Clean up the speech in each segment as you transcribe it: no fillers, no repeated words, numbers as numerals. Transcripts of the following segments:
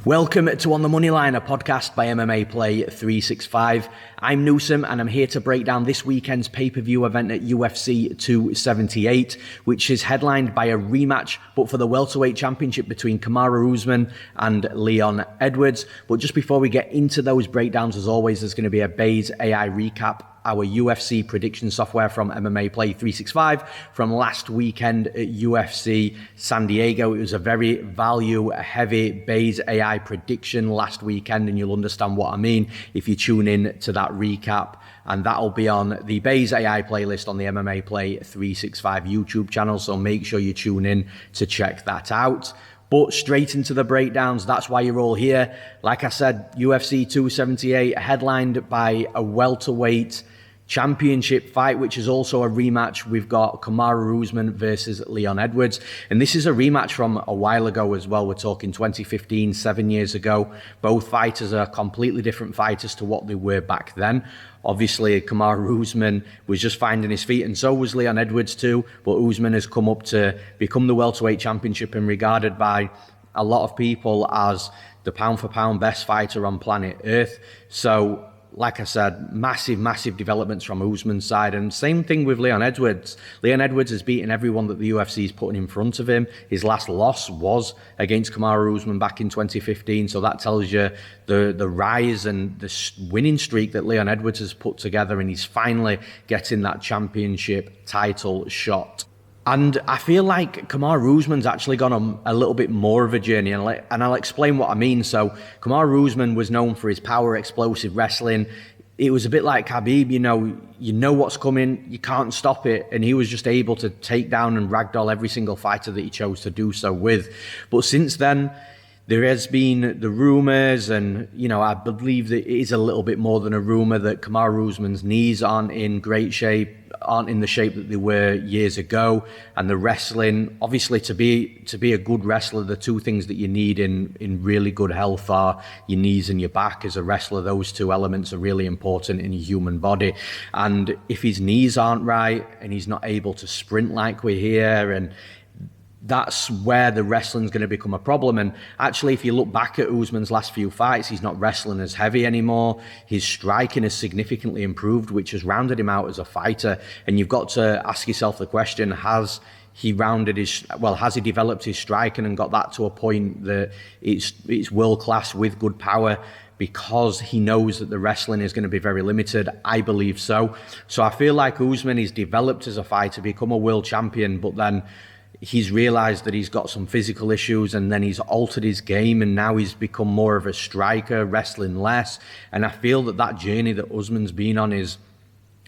Welcome to On the Moneyline, a podcast by MMA Play 365. I'm Newsome and I'm here to break down this weekend's pay-per-view event at UFC 278, which is headlined by a rematch, but for the welterweight championship between Kamaru Usman and Leon Edwards. But just before we get into those breakdowns, as always, there's going to be a Baze AI recap, our UFC prediction software from MMA Play 365 from last weekend at UFC San Diego. It was a very value-heavy Baze AI prediction last weekend, and you'll understand what I mean if you tune in to that recap. And that'll be on the Baze AI playlist on the MMA Play 365 YouTube channel, so make sure you tune in to check that out. But straight into the breakdowns, that's why you're all here. Like I said, UFC 278 headlined by a welterweight championship fight, which is also a rematch. We've got Kamaru Usman versus Leon Edwards. And this is a rematch from a while ago as well. We're talking 2015, 7 years ago. Both fighters are completely different fighters to what they were back then. Obviously, Kamaru Usman was just finding his feet, and so was Leon Edwards too. But Usman has come up to become the welterweight championship and regarded by a lot of people as the pound-for-pound best fighter on planet Earth. So, like I said, massive developments from Usman's side. And same thing with Leon Edwards. Leon Edwards has beaten everyone that the UFC is putting in front of him. His last loss was against Kamaru Usman back in 2015. So that tells you the rise and the winning streak that Leon Edwards has put together. And he's finally getting that championship title shot. And I feel like Kamaru Usman's actually gone on a little bit more of a journey, and I'll explain what I mean. So Kamaru Usman was known for his power, explosive wrestling. It was a bit like Khabib, you know what's coming, you can't stop it. And he was just able to take down and ragdoll every single fighter that he chose to do so with. But since then, there has been the rumours, and, I believe that it is a little bit more than a rumour that Kamaru Usman's knees aren't in great shape, aren't in the shape that they were years ago. And the wrestling, obviously to be a good wrestler, the two things that you need in really good health are your knees and your back. As a wrestler, those two elements are really important in your human body. And if his knees aren't right and he's not able to sprint like we hear, and that's where the wrestling's going to become a problem. And actually, if you look back at Usman's last few fights, he's not wrestling as heavy anymore. His striking has significantly improved, which has rounded him out as a fighter. And you've got to ask yourself the question, has he developed his striking and got that to a point that it's world class with good power, because he knows that the wrestling is going to be very limited? I believe so. So I feel like Usman is developed as a fighter, become a world champion, but then he's realised that he's got some physical issues, and then he's altered his game, and now he's become more of a striker, wrestling less. And I feel that journey that Usman's been on is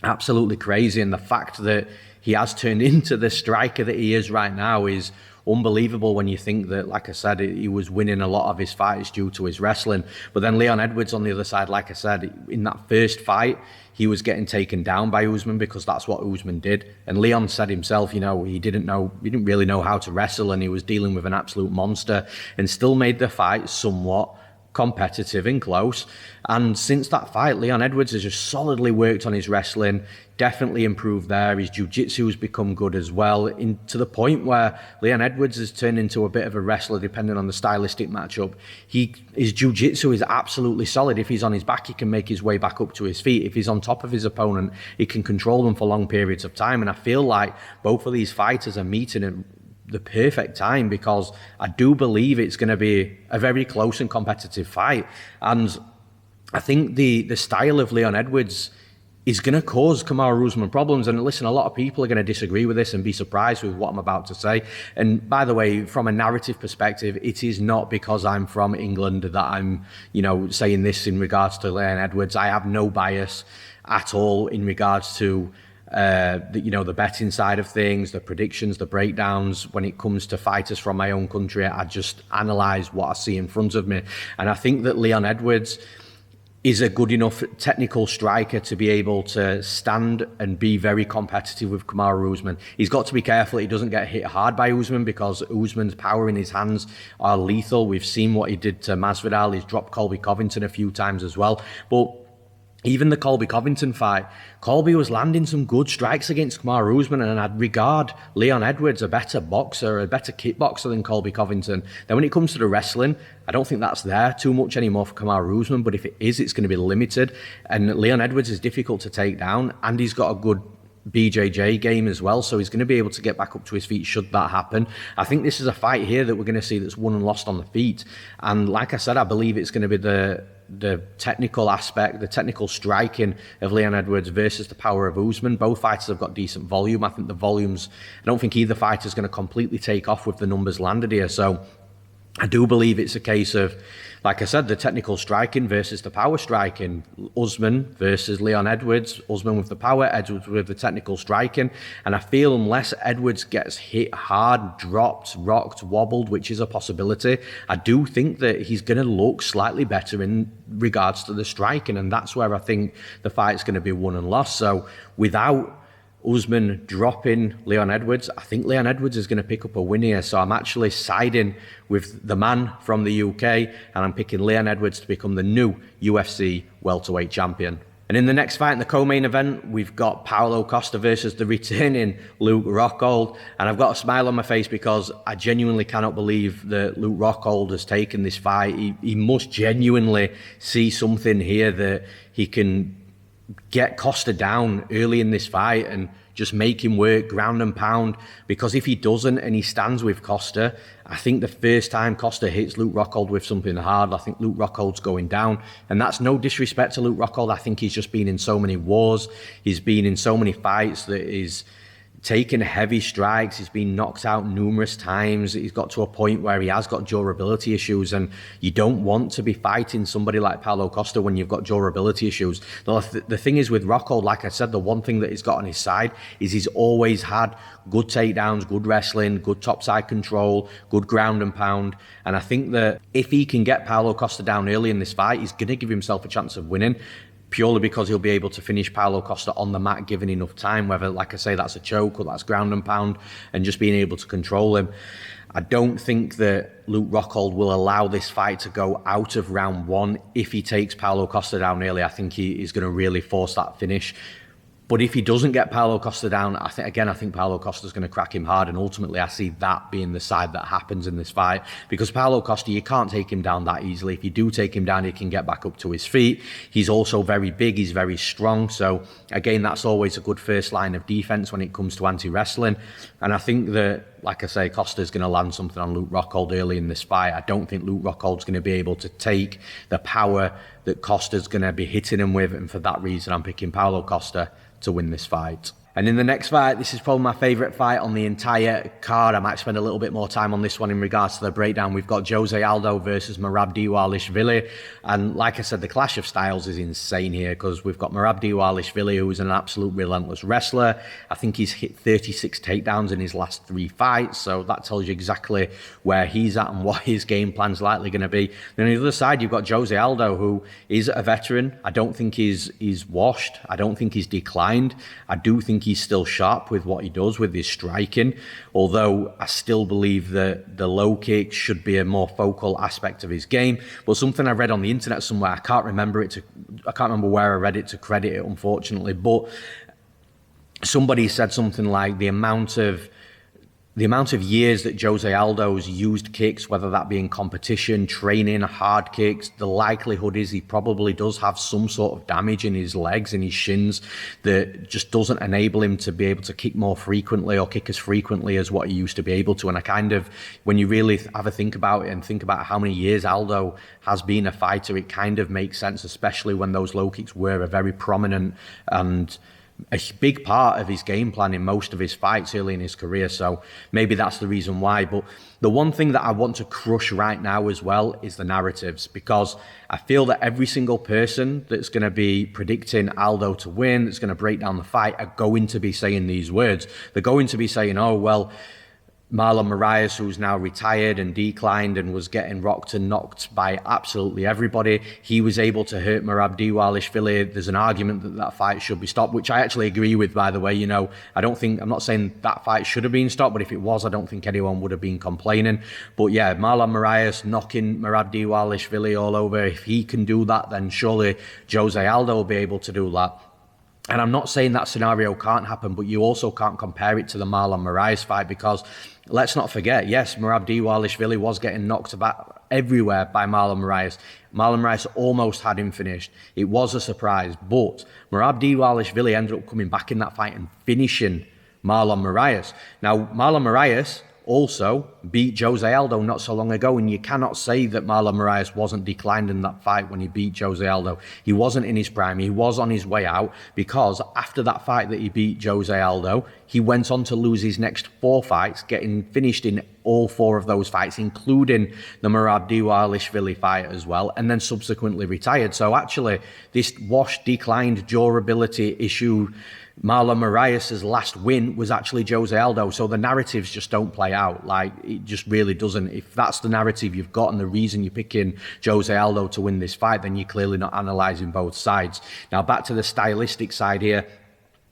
absolutely crazy, and the fact that he has turned into the striker that he is right now is unbelievable when you think that, like I said, he was winning a lot of his fights due to his wrestling. But then Leon Edwards on the other side, like I said, in that first fight, he was getting taken down by Usman because that's what Usman did. And Leon said himself, he didn't really know how to wrestle, and he was dealing with an absolute monster, and still made the fight somewhat competitive and close. And since that fight, Leon Edwards has just solidly worked on his wrestling, definitely improved there. His jiu-jitsu has become good as well, to the point where Leon Edwards has turned into a bit of a wrestler depending on the stylistic matchup. His jiu-jitsu is absolutely solid. If he's on his back, he can make his way back up to his feet. If he's on top of his opponent, he can control them for long periods of time. And I feel like both of these fighters are meeting at the perfect time, because I do believe it's going to be a very close and competitive fight. And I think the style of Leon Edwards is going to cause Kamaru Usman problems. And listen, a lot of people are going to disagree with this and be surprised with what I'm about to say. And by the way, from a narrative perspective, it is not because I'm from England that I'm, saying this in regards to Leon Edwards. I have no bias at all in regards to the betting side of things, the predictions, the breakdowns. When it comes to fighters from my own country, I just analyse what I see in front of me. And I think that Leon Edwards is a good enough technical striker to be able to stand and be very competitive with Kamaru Usman. He's got to be careful he doesn't get hit hard by Usman, because Usman's power in his hands are lethal. We've seen what he did to Masvidal. He's dropped Colby Covington a few times as well. But Even the Colby Covington fight, Colby was landing some good strikes against Kamaru Usman, and I'd regard Leon Edwards a better boxer, a better kickboxer than Colby Covington. Then when it comes to the wrestling, I don't think that's there too much anymore for Kamaru Usman, but if it is, it's going to be limited. And Leon Edwards is difficult to take down, and he's got a good BJJ game as well, so he's going to be able to get back up to his feet should that happen. I think this is a fight here that we're going to see that's won and lost on the feet, and like I said, I believe it's going to be the technical aspect, the technical striking of Leon Edwards versus the power of Usman. Both fighters have got decent volume. I think the volumes, I don't think either fighter is going to completely take off with the numbers landed here, so I do believe it's a case of, like I said, the technical striking versus the power striking. Usman versus Leon Edwards. Usman with the power, Edwards with the technical striking. And I feel unless Edwards gets hit hard, dropped, rocked, wobbled, which is a possibility, I do think that he's going to look slightly better in regards to the striking. And that's where I think the fight's going to be won and lost. So without Usman dropping Leon Edwards, I think Leon Edwards is going to pick up a win here. So I'm actually siding with the man from the UK, and I'm picking Leon Edwards to become the new UFC welterweight champion. And in the next fight, in the co-main event, we've got Paulo Costa versus the returning Luke Rockhold. And I've got a smile on my face because I genuinely cannot believe that Luke Rockhold has taken this fight. He must genuinely see something here that he can get Costa down early in this fight and just make him work ground and pound, because if he doesn't and he stands with Costa, I think the first time Costa hits Luke Rockhold with something hard, I think Luke Rockhold's going down. And that's no disrespect to Luke Rockhold. I think he's just been in so many wars, he's been in so many fights that he's taken heavy strikes, he's been knocked out numerous times, he's got to a point where he has got durability issues, and you don't want to be fighting somebody like Paulo Costa when you've got durability issues. The thing is with Rockhold, like I said, the one thing that he's got on his side is he's always had good takedowns, good wrestling, good topside control, good ground and pound, and I think that if he can get Paulo Costa down early in this fight, he's going to give himself a chance of winning, purely because he'll be able to finish Paulo Costa on the mat given enough time, whether, like I say, that's a choke or that's ground and pound, and just being able to control him. I don't think that Luke Rockhold will allow this fight to go out of round one. If he takes Paulo Costa down early, I think he is going to really force that finish. But if he doesn't get Paulo Costa down, I think Paulo Costa's going to crack him hard, and ultimately I see that being the side that happens in this fight, because Paulo Costa, you can't take him down that easily. If you do take him down, he can get back up to his feet. He's also very big, he's very strong, so again, that's always a good first line of defense when it comes to anti-wrestling. And I think that, like I say, Costa's going to land something on Luke Rockhold early in this fight. I don't think Luke Rockhold's going to be able to take the power that Costa's going to be hitting him with, and for that reason, I'm picking Paulo Costa to win this fight. And in the next fight, this is probably my favourite fight on the entire card. I might spend a little bit more time on this one in regards to the breakdown. We've got Jose Aldo versus Merab Dvalishvili. And like I said, the clash of styles is insane here, because we've got Merab Dvalishvili, who is an absolute relentless wrestler. I think he's hit 36 takedowns in his last 3 fights, so that tells you exactly where he's at and what his game plan's likely going to be. Then on the other side, you've got Jose Aldo, who is a veteran. I don't think he's washed. I don't think he's declined. I do think he's still sharp with what he does with his striking, although I still believe that the low kick should be a more focal aspect of his game. But something I read on the internet somewhere, I can't remember where I read it to credit it, unfortunately, but somebody said something like the amount of years that Jose Aldo's used kicks, whether that be in competition, training, hard kicks, the likelihood is he probably does have some sort of damage in his legs and his shins that just doesn't enable him to be able to kick more frequently or kick as frequently as what he used to be able to. And I kind of, when you really have a think about it and think about how many years Aldo has been a fighter, it kind of makes sense, especially when those low kicks were a very prominent and a big part of his game plan in most of his fights early in his career. So maybe that's the reason why. But the one thing that I want to crush right now as well is the narratives, because I feel that every single person that's going to be predicting Aldo to win, that's going to break down the fight, are going to be saying these words. They're going to be saying, oh, well, Marlon Moraes, who's now retired and declined and was getting rocked and knocked by absolutely everybody. He was able to hurt Merab Dvalishvili. There's an argument that that fight should be stopped, which I actually agree with, by the way. You know, I'm not saying that fight should have been stopped, but if it was, I don't think anyone would have been complaining. But yeah, Marlon Moraes knocking Merab Dvalishvili all over. If he can do that, then surely Jose Aldo will be able to do that. And I'm not saying that scenario can't happen, but you also can't compare it to the Marlon Moraes fight, because let's not forget, yes, Merab Dvalishvili was getting knocked about everywhere by Marlon Moraes. Marlon Moraes almost had him finished. It was a surprise, but Merab Dvalishvili ended up coming back in that fight and finishing Marlon Moraes. Now, Marlon Moraes also beat Jose Aldo not so long ago, and you cannot say that Marlon Moraes wasn't declined in that fight when he beat Jose Aldo. He wasn't in his prime. He was on his way out, because after that fight that he beat Jose Aldo, he went on to lose his next 4 fights, getting finished in all 4 of those fights, including the Merab Dvalishvili fight as well, and then subsequently retired. So actually, this washed, declined, durability issue, Marlon Moraes' last win was actually Jose Aldo. So the narratives just don't play out. Like, it just really doesn't. If that's the narrative you've got and the reason you're picking Jose Aldo to win this fight, then you're clearly not analysing both sides. Now, back to the stylistic side here.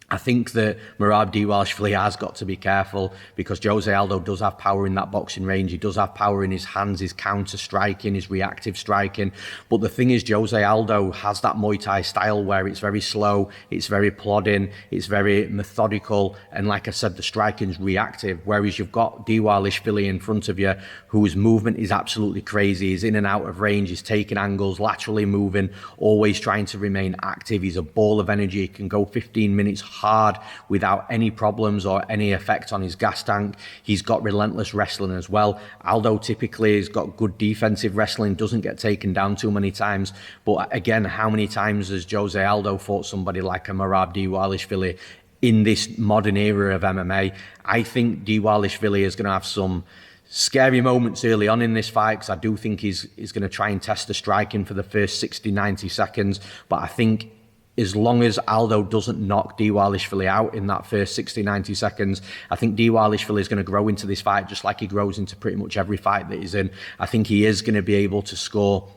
I think that Merab Dvalishvili has got to be careful, because Jose Aldo does have power in that boxing range. He does have power in his hands, his counter striking, his reactive striking. But the thing is, Jose Aldo has that Muay Thai style where it's very slow, it's very plodding, it's very methodical. And like I said, the striking's reactive. Whereas you've got Dvalishvili in front of you, whose movement is absolutely crazy. He's in and out of range, he's taking angles, laterally moving, always trying to remain active. He's a ball of energy. He can go 15 minutes hard without any problems or any effect on his gas tank. He's got relentless wrestling as well. Aldo typically has got good defensive wrestling, doesn't get taken down too many times. But again, how many times has Jose Aldo fought somebody like a Merab Dvalishvili in this modern era of MMA? I think Dvalishvili is going to have some scary moments early on in this fight, because I do think he's going to try and test the striking for the first 60, 90 seconds. But I think as long as Aldo doesn't knock Dvalishvili out in that first 60, 90 seconds, I think Dvalishvili is going to grow into this fight just like he grows into pretty much every fight that he's in. I think he is going to be able to score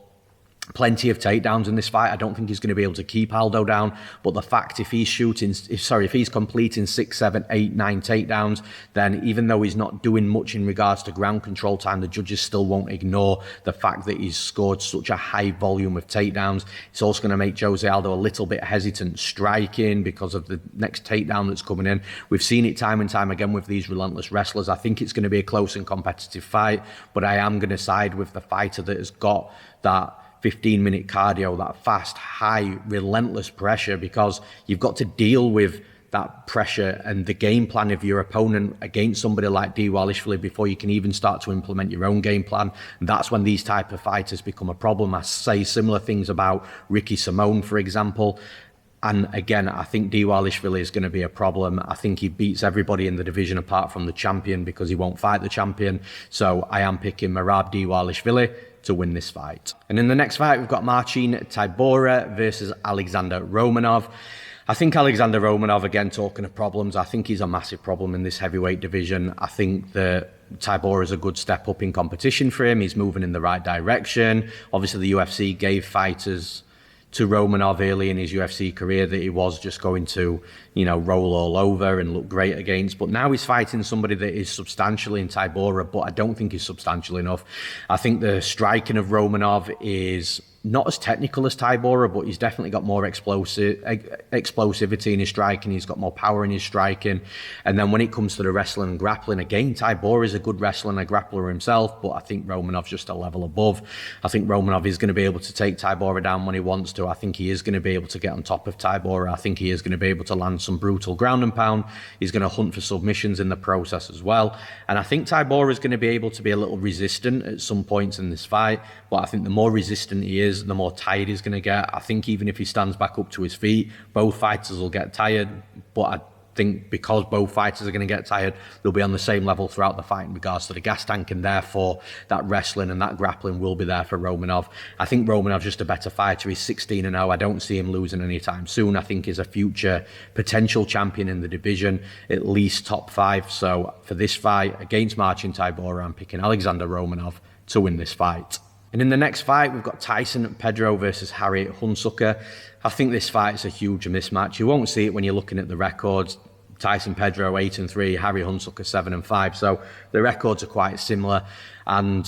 plenty of takedowns in this fight. I don't think he's going to be able to keep Aldo down, but the fact if he's completing 6, 7, 8, 9 takedowns, then even though he's not doing much in regards to ground control time, the judges still won't ignore the fact that he's scored such a high volume of takedowns. It's also going to make Jose Aldo a little bit hesitant striking because of the next takedown that's coming in. We've seen it time and time again with these relentless wrestlers. I think it's going to be a close and competitive fight, but I am going to side with the fighter that has got that 15-minute cardio, that fast, high, relentless pressure, because you've got to deal with that pressure and the game plan of your opponent against somebody like Dvalishvili before you can even start to implement your own game plan. And that's when these type of fighters become a problem. I say similar things about Ricky Simone, for example. And again, I think Dvalishvili is going to be a problem. I think he beats everybody in the division apart from the champion, because he won't fight the champion. So I am picking Merab Dvalishvili to win this fight. And in the next fight, we've got Marcin Tybura versus Alexandr Romanov. I think Alexandr Romanov, again, talking of problems, I think he's a massive problem in this heavyweight division. I think that Tybura is a good step up in competition for him. He's moving in the right direction. Obviously, the UFC gave fighters to Romanov early in his UFC career that he was just going to, roll all over and look great against. But now he's fighting somebody that is substantially in Tybura, but I don't think he's substantial enough. I think the striking of Romanov is not as technical as Tybura, but he's definitely got more explosivity in his striking. He's got more power in his striking. And then when it comes to the wrestling and grappling, again, Tybura is a good wrestler and a grappler himself, but I think Romanov's just a level above. I think Romanov is going to be able to take Tybura down when he wants to. I think he is going to be able to get on top of Tybura. I think he is going to be able to land some brutal ground and pound. He's going to hunt for submissions in the process as well. And I think Tybura is going to be able to be a little resistant at some points in this fight, but I think the more resistant he is, the more tired he's going to get. I think even if he stands back up to his feet, both fighters will get tired, but I think because both fighters are going to get tired, they'll be on the same level throughout the fight in regards to the gas tank, and therefore that wrestling and that grappling will be there for Romanov. I think Romanov's just a better fighter. He's 16-0. I don't see him losing anytime soon. I think he's a future potential champion in the division, at least top 5. So for this fight against Marcin Tybura, I'm picking Alexandr Romanov to win this fight. And in the next fight, we've got Tyson Pedro versus Harry Hunsucker. I think this fight is a huge mismatch. You won't see it when you're looking at the records. Tyson Pedro 8-3, Harry Hunsucker 7-5. So the records are quite similar. And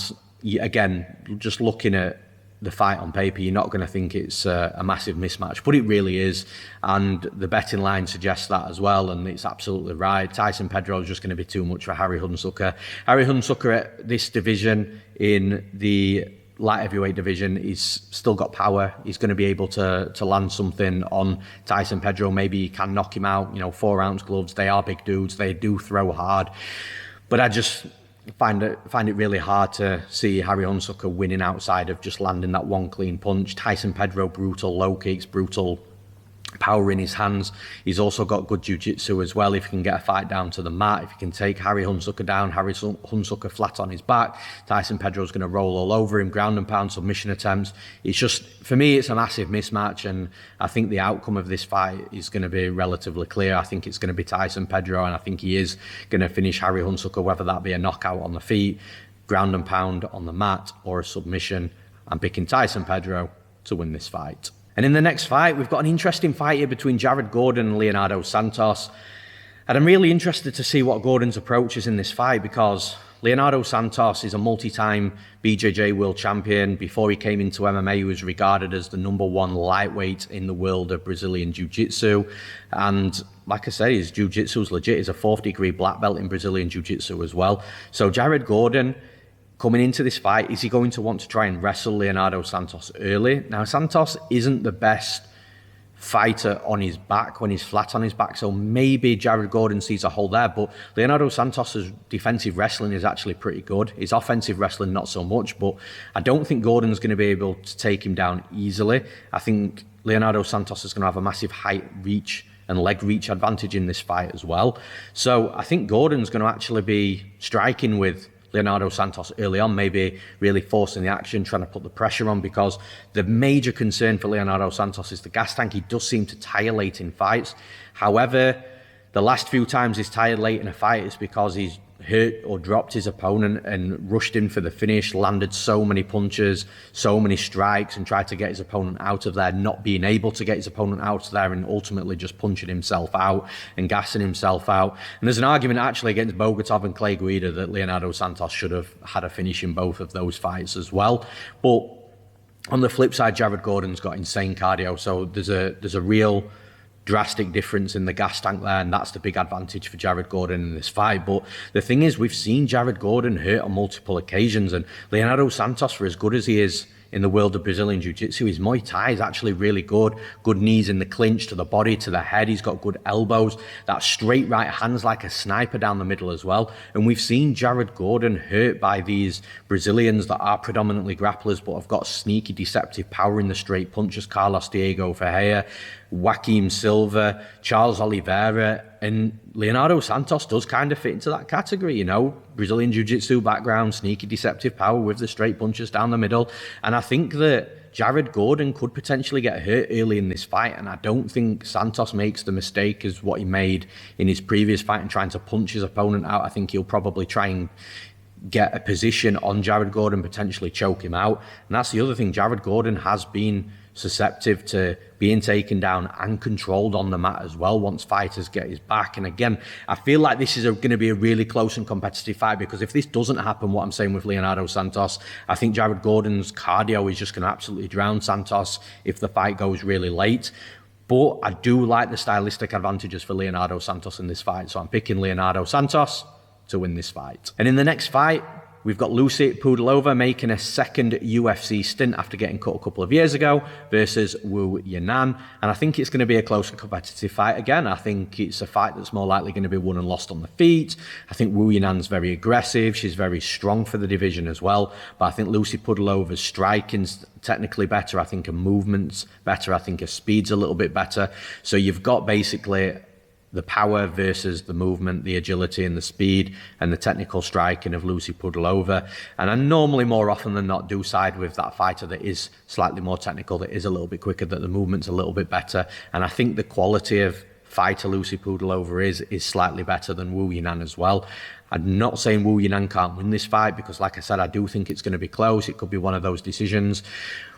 again, just looking at the fight on paper, you're not going to think it's a massive mismatch, but it really is. And the betting line suggests that as well, and it's absolutely right. Tyson Pedro is just going to be too much for Harry Hunsucker. Harry Hunsucker at this division, in the light heavyweight division, he's still got power. He's going to be able to land something on Tyson Pedro. Maybe he can knock him out. 4-ounce gloves. They are big dudes. They do throw hard. But I just find it really hard to see Harry Hunsucker winning outside of just landing that one clean punch. Tyson Pedro, brutal low kicks, brutal power in his hands. He's also got good jiu-jitsu as well. If he can get a fight down to the mat, if he can take Harry Hunsucker down, Harry Hunsucker flat on his back, Tyson Pedro's going to roll all over him, ground and pound submission attempts. It's just, for me, it's a massive mismatch, and I think the outcome of this fight is going to be relatively clear. I think it's going to be Tyson Pedro, and I think he is going to finish Harry Hunsucker, whether that be a knockout on the feet, ground and pound on the mat, or a submission. I'm picking Tyson Pedro to win this fight. And in the next fight, we've got an interesting fight here between Jared Gordon and Leonardo Santos. And I'm really interested to see what Gordon's approach is in this fight, because Leonardo Santos is a multi-time BJJ world champion. Before he came into MMA, he was regarded as the #1 lightweight in the world of Brazilian Jiu-Jitsu. And like I say, his Jiu-Jitsu is legit. He's a 4th degree black belt in Brazilian Jiu-Jitsu as well. So Jared Gordon, coming into this fight, is he going to want to try and wrestle Leonardo Santos early? Now, Santos isn't the best fighter on his back when he's flat on his back, so maybe Jared Gordon sees a hole there, but Leonardo Santos' defensive wrestling is actually pretty good. His offensive wrestling, not so much, but I don't think Gordon's going to be able to take him down easily. I think Leonardo Santos is going to have a massive height reach and leg reach advantage in this fight as well. So I think Gordon's going to actually be striking with Leonardo Santos early on, maybe really forcing the action, trying to put the pressure on, because the major concern for Leonardo Santos is the gas tank. He does seem to tire late in fights. However, the last few times he's tired late in a fight, it's because he's hurt or dropped his opponent and rushed in for the finish, landed so many punches, so many strikes, and tried to get his opponent out of there, not being able to get his opponent out of there, and ultimately just punching himself out and gassing himself out. And there's an argument actually against Bogatov and Clay Guida that Leonardo Santos should have had a finish in both of those fights as well. But on the flip side, Jared Gordon's got insane cardio, so there's a real drastic difference in the gas tank there, and that's the big advantage for Jared Gordon in this fight. But the thing is, we've seen Jared Gordon hurt on multiple occasions, and Leonardo Santos, for as good as he is in the world of Brazilian Jiu-Jitsu, his Muay Thai is actually really good. Good knees in the clinch, to the body, to the head. He's got good elbows. That straight right hand's like a sniper down the middle as well. And we've seen Jared Gordon hurt by these Brazilians that are predominantly grapplers but have got sneaky, deceptive power in the straight punches. Carlos Diego Ferreira, Joaquim Silva, Charles Oliveira, and Leonardo Santos does kind of fit into that category, Brazilian Jiu-Jitsu background, sneaky, deceptive power with the straight punches down the middle. And I think that Jared Gordon could potentially get hurt early in this fight, and I don't think Santos makes the mistake as what he made in his previous fight and trying to punch his opponent out. I think he'll probably try and get a position on Jared Gordon, potentially choke him out. And that's the other thing, Jared Gordon has been susceptible to being taken down and controlled on the mat as well once fighters get his back. And again, I feel like this is going to be a really close and competitive fight, because if this doesn't happen, what I'm saying with Leonardo Santos, I think Jared Gordon's cardio is just going to absolutely drown Santos if the fight goes really late. But I do like the stylistic advantages for Leonardo Santos in this fight, so I'm picking Leonardo Santos to win this fight. And in the next fight, we've got Lucie Pudilova making a second UFC stint after getting cut a couple of years ago versus Wu Yanan. And I think it's going to be a close and competitive fight again. I think it's a fight that's more likely going to be won and lost on the feet. I think Wu Yanan's very aggressive. She's very strong for the division as well. But I think Lucie Pudilova's striking's technically better. I think her movement's better. I think her speed's a little bit better. So you've got basically the power versus the movement, the agility and the speed and the technical striking of Lucie Pudilova. And I normally more often than not do side with that fighter that is slightly more technical, that is a little bit quicker, that the movement's a little bit better. And I think the quality of fighter Lucie Pudilova is slightly better than Wu Yanan as well. I'm not saying Wu Yanan can't win this fight because, like I said, I do think it's going to be close. It could be one of those decisions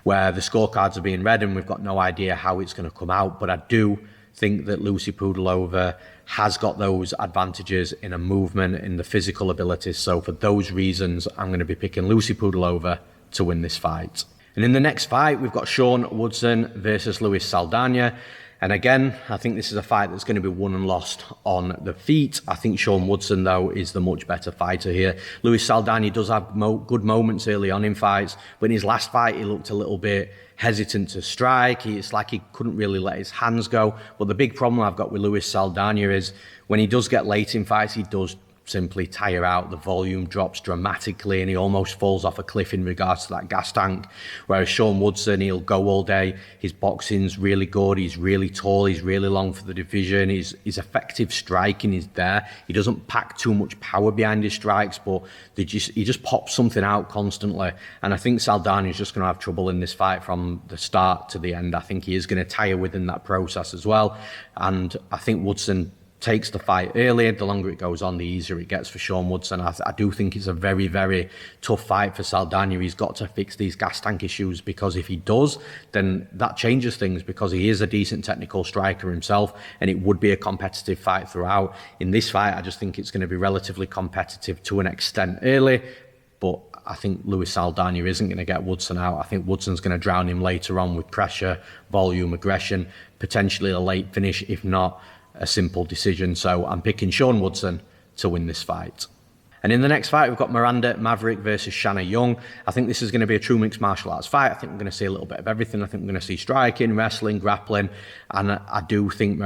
where the scorecards are being read and we've got no idea how it's going to come out. But I do think that Lucie Pudilova has got those advantages in a movement, in the physical abilities. So for those reasons, I'm going to be picking Lucie Pudilova to win this fight. And in the next fight, we've got Sean Woodson versus Luis Saldana. And again, I think this is a fight that's going to be won and lost on the feet. I think Sean Woodson, though, is the much better fighter here. Luis Saldana does have good moments early on in fights, but in his last fight, he looked a little bit hesitant to strike. It's like he couldn't really let his hands go. But the big problem I've got with Luis Saldana is when he does get late in fights, he does simply tire out. The volume drops dramatically and he almost falls off a cliff in regards to that gas tank. Whereas Sean Woodson, he'll go all day. His boxing's really good. He's really tall. He's really long for the division. His effective striking is there. He doesn't pack too much power behind his strikes, but he just pops something out constantly. And I think Saldana is just going to have trouble in this fight from the start to the end. I think he is going to tire within that process as well. And I think Woodson takes the fight early. The longer it goes on, the easier it gets for Sean Woodson. I do think it's a very, very tough fight for Saldana. He's got to fix these gas tank issues, because if he does, then that changes things, because he is a decent technical striker himself and it would be a competitive fight throughout. In this fight, I just think it's going to be relatively competitive to an extent early, but I think Luis Saldana isn't going to get Woodson out. I think Woodson's going to drown him later on with pressure, volume, aggression, potentially a late finish, if not a simple decision. So I'm picking Sean Woodson to win this fight. And in the next fight, we've got Miranda Maverick versus Shanna Young. I think this is going to be a true mixed martial arts fight. I think we're going to see a little bit of everything. I think we're going to see striking, wrestling, grappling. And I do think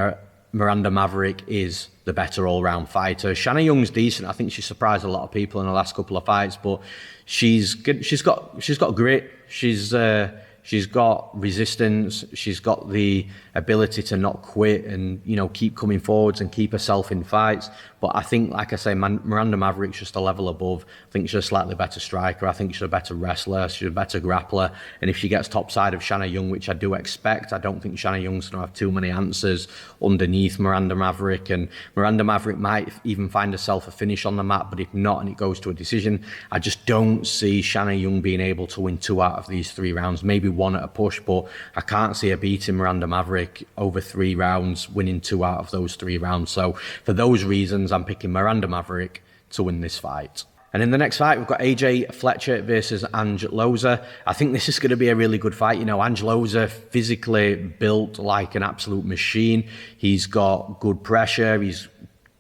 Miranda Maverick is the better all-round fighter. Shanna Young's decent. I think she surprised a lot of people in the last couple of fights, but she's got grit. She's got resistance. She's got the ability to not quit and, keep coming forwards and keep herself in fights. But I think, like I say, Miranda Maverick's just a level above. I think she's a slightly better striker. I think she's a better wrestler. She's a better grappler. And if she gets topside of Shanna Young, which I do expect, I don't think Shanna Young's going to have too many answers underneath Miranda Maverick. And Miranda Maverick might even find herself a finish on the mat, but if not, and it goes to a decision, I just don't see Shanna Young being able to win 2 out of these 3 rounds, maybe 1 at a push, but I can't see her beating Miranda Maverick over 3 rounds, winning 2 out of those 3 rounds. So for those reasons, I'm picking Miranda Maverick to win this fight. And in the next fight, we've got AJ Fletcher versus Ange Loosa. I think this is going to be a really good fight. Ange Loosa, physically built like an absolute machine. He's got good pressure. He's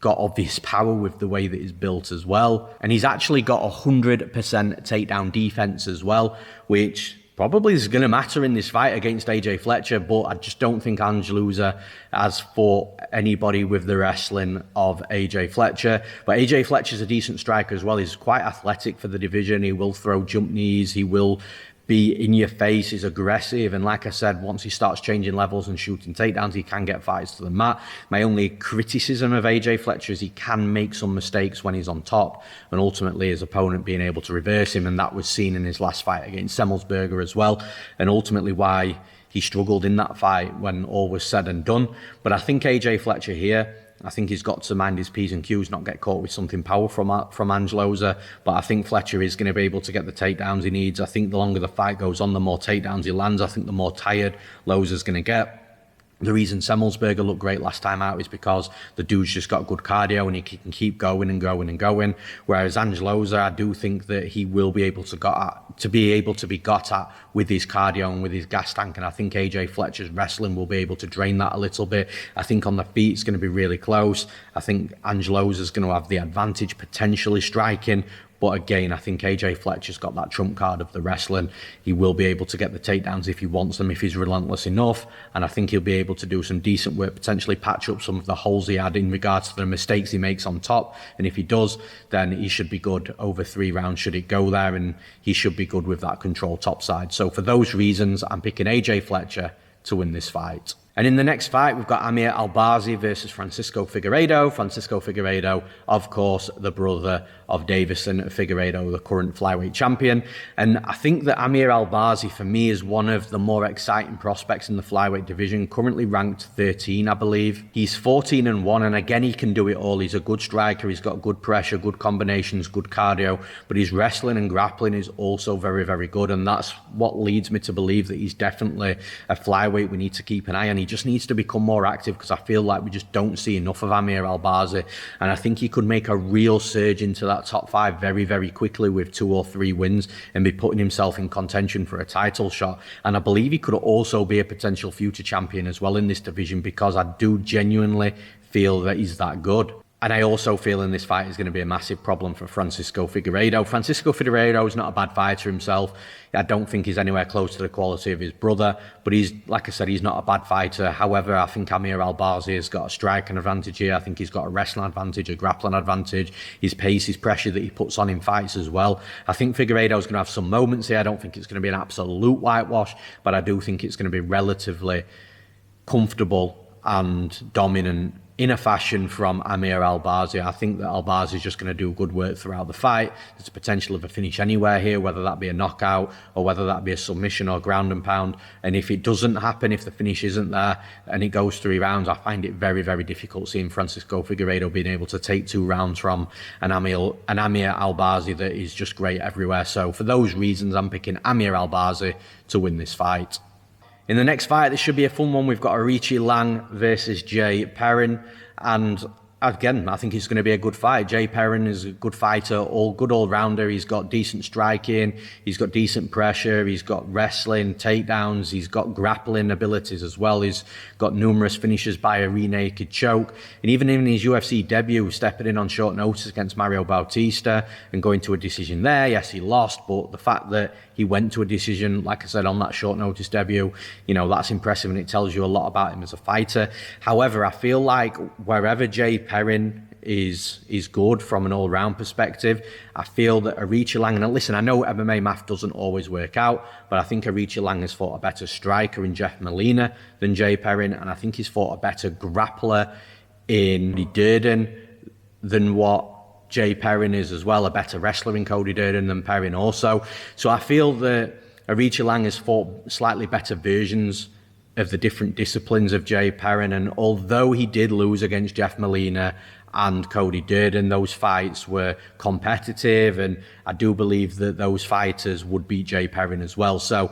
got obvious power with the way that he's built as well. And he's actually got 100% takedown defense as well, which probably is going to matter in this fight against AJ Fletcher, but I just don't think Ange Loosa has fought anybody with the wrestling of AJ Fletcher. But AJ Fletcher's a decent striker as well. He's quite athletic for the division. He will throw jump knees. He will be in your face. He's aggressive. And like I said, once he starts changing levels and shooting takedowns, he can get fights to the mat. My only criticism of AJ Fletcher is he can make some mistakes when he's on top, and ultimately his opponent being able to reverse him. And that was seen in his last fight against Semmelsberger as well. And ultimately why he struggled in that fight when all was said and done. But I think AJ Fletcher here, I think he's got to mind his P's and Q's, not get caught with something powerful from Ange Loosa. But I think Fletcher is going to be able to get the takedowns he needs. I think the longer the fight goes on, the more takedowns he lands. I think the more tired Loosa's going to get. The reason Semmelsberger looked great last time out is because the dude's just got good cardio and he can keep going and going and going. Whereas Ange Loosa, I do think that he will be able to be got at with his cardio and with his gas tank. And I think AJ Fletcher's wrestling will be able to drain that a little bit. I think on the feet it's going to be really close. I think Ange Loosa's going to have the advantage potentially striking. But again, I think AJ Fletcher's got that trump card of the wrestling. He will be able to get the takedowns if he wants them, if he's relentless enough. And I think he'll be able to do some decent work, potentially patch up some of the holes he had in regards to the mistakes he makes on top. And if he does, then he should be good over 3 rounds should it go there. And he should be good with that control top side. So for those reasons, I'm picking AJ Fletcher to win this fight. And in the next fight, we've got Amir Albazi versus Francisco Figueiredo. Francisco Figueiredo, of course, the brother of Davison Figueiredo, the current flyweight champion. And I think that Amir Albazi, for me, is one of the more exciting prospects in the flyweight division, currently ranked 13, I believe. He's 14-1, and again, he can do it all. He's a good striker. He's got good pressure, good combinations, good cardio, but his wrestling and grappling is also very, very good. And that's what leads me to believe that he's definitely a flyweight we need to keep an eye on. He just needs to become more active, because I feel like we just don't see enough of Amir Albazi, and I think he could make a real surge into that top 5 very, very quickly with 2 or 3 wins and be putting himself in contention for a title shot. And I believe he could also be a potential future champion as well in this division, because I do genuinely feel that he's that good. And I also feel in this fight is going to be a massive problem for Francisco Figueiredo. Francisco Figueiredo is not a bad fighter himself. I don't think he's anywhere close to the quality of his brother, but he's, like I said, he's not a bad fighter. However, I think Amir Albazi has got a striking advantage here. I think he's got a wrestling advantage, a grappling advantage, his pace, his pressure that he puts on in fights as well. I think Figueiredo's going to have some moments here. I don't think it's going to be an absolute whitewash, but I do think it's going to be relatively comfortable and dominant in a fashion from Amir Albazi. I think that Albazi is just going to do good work throughout the fight. There's a potential of a finish anywhere here, whether that be a knockout or whether that be a submission or ground and pound. And if it doesn't happen, if the finish isn't there and it goes 3 rounds, I find it very, very difficult seeing Francisco Figueiredo being able to take 2 rounds from an Amir Albazi that is just great everywhere. So for those reasons, I'm picking Amir Albazi to win this fight. In the next fight, this should be a fun one. We've got Aoriqileng versus Jay Perrin. And again, I think it's going to be a good fight. Jay Perrin is a good fighter, good all-rounder. He's got decent striking. He's got decent pressure. He's got wrestling, takedowns. He's got grappling abilities as well. He's got numerous finishes by a rear-naked choke. And even in his UFC debut, stepping in on short notice against Mario Bautista and going to a decision there. Yes, he lost, but the fact that he went to a decision, like I said, on that short notice debut, that's impressive, and it tells you a lot about him as a fighter. However, I feel like wherever Jay Perrin is good from an all-round perspective, I feel that Aoriqileng, and listen, I know MMA math doesn't always work out, but I think Aoriqileng has fought a better striker in Jeff Molina than Jay Perrin, and I think he's fought a better grappler in Durden than what Jay Perrin is as well, a better wrestler in Cody Durden than Perrin also. So I feel that Aoriqileng has fought slightly better versions of the different disciplines of Jay Perrin, and although he did lose against Jeff Molina and Cody Durden, those fights were competitive, and I do believe that those fighters would beat Jay Perrin as well. So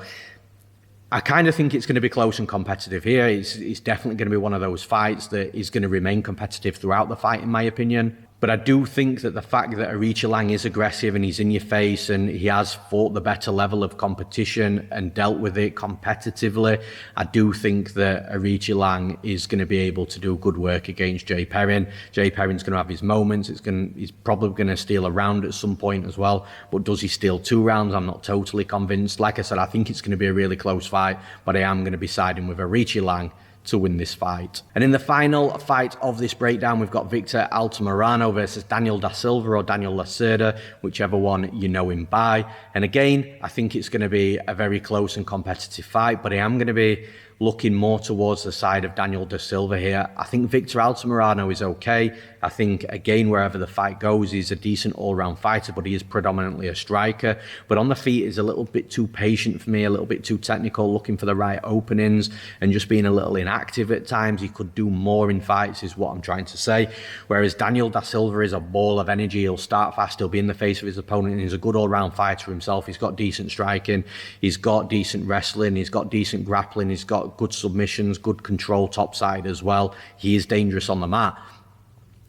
I kind of think it's going to be close and competitive here. It's definitely going to be one of those fights that is going to remain competitive throughout the fight, in my opinion. But I do think that the fact that Aoriqileng is aggressive and he's in your face and he has fought the better level of competition and dealt with it competitively, I do think that Aoriqileng is going to be able to do good work against Jay Perrin. Jay Perrin's going to have his moments. He's probably going to steal a round at some point as well. But does he steal 2 rounds? I'm not totally convinced. Like I said, I think it's going to be a really close fight, but I am going to be siding with Aoriqileng to win this fight. And in the final fight of this breakdown, we've got Victor Altamirano versus Daniel da Silva or Daniel Lacerda, whichever one you know him by. And again, I think it's going to be a very close and competitive fight, but I am going to be looking more towards the side of Daniel da Silva here. I think Victor Altamirano is okay. I think, again, wherever the fight goes, he's a decent all-round fighter, but he is predominantly a striker. But on the feet, he's a little bit too patient for me, a little bit too technical, looking for the right openings and just being a little inactive at times. He could do more in fights, is what I'm trying to say. Whereas Daniel da Silva is a ball of energy. He'll start fast, he'll be in the face of his opponent, and he's a good all-round fighter himself. He's got decent striking, he's got decent wrestling, he's got decent grappling, he's got good submissions, good control topside as well. He is dangerous on the mat.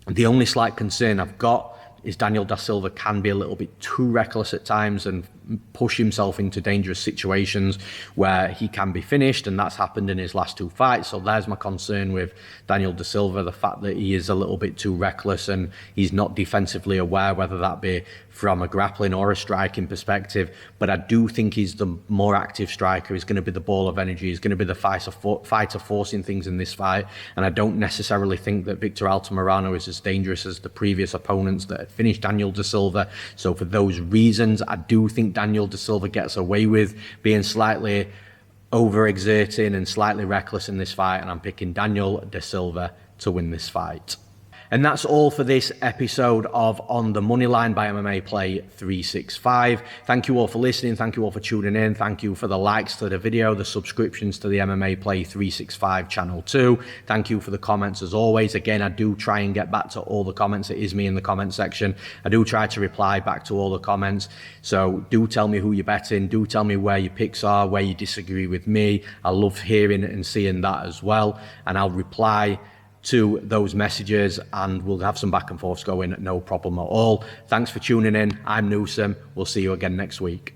The only slight concern I've got is Daniel da Silva can be a little bit too reckless at times and push himself into dangerous situations where he can be finished, and that's happened in his last 2 fights. So there's my concern with Daniel da Silva, the fact that he is a little bit too reckless and he's not defensively aware, whether that be from a grappling or a striking perspective. But I do think he's the more active striker. He's going to be the ball of energy. He's going to be the fighter forcing things in this fight. And I don't necessarily think that Victor Altamirano is as dangerous as the previous opponents that had finished Daniel da Silva. So for those reasons, I do think Daniel da Silva gets away with being slightly overexerting and slightly reckless in this fight, and I'm picking Daniel Da Silva to win this fight. And that's all for this episode of On the Moneyline by MMA Play 365. Thank you all for listening. Thank you all for tuning in. Thank you for the likes to the video, the subscriptions to the MMA Play 365 channel too. Thank you for the comments as always. Again, I do try and get back to all the comments. It is me in the comment section. I do try to reply back to all the comments. So do tell me who you're betting. Do tell me where your picks are, where you disagree with me. I love hearing and seeing that as well. And I'll reply to those messages, and we'll have some back and forths going, no problem at all. Thanks for tuning in. I'm Newsome. We'll see you again next week.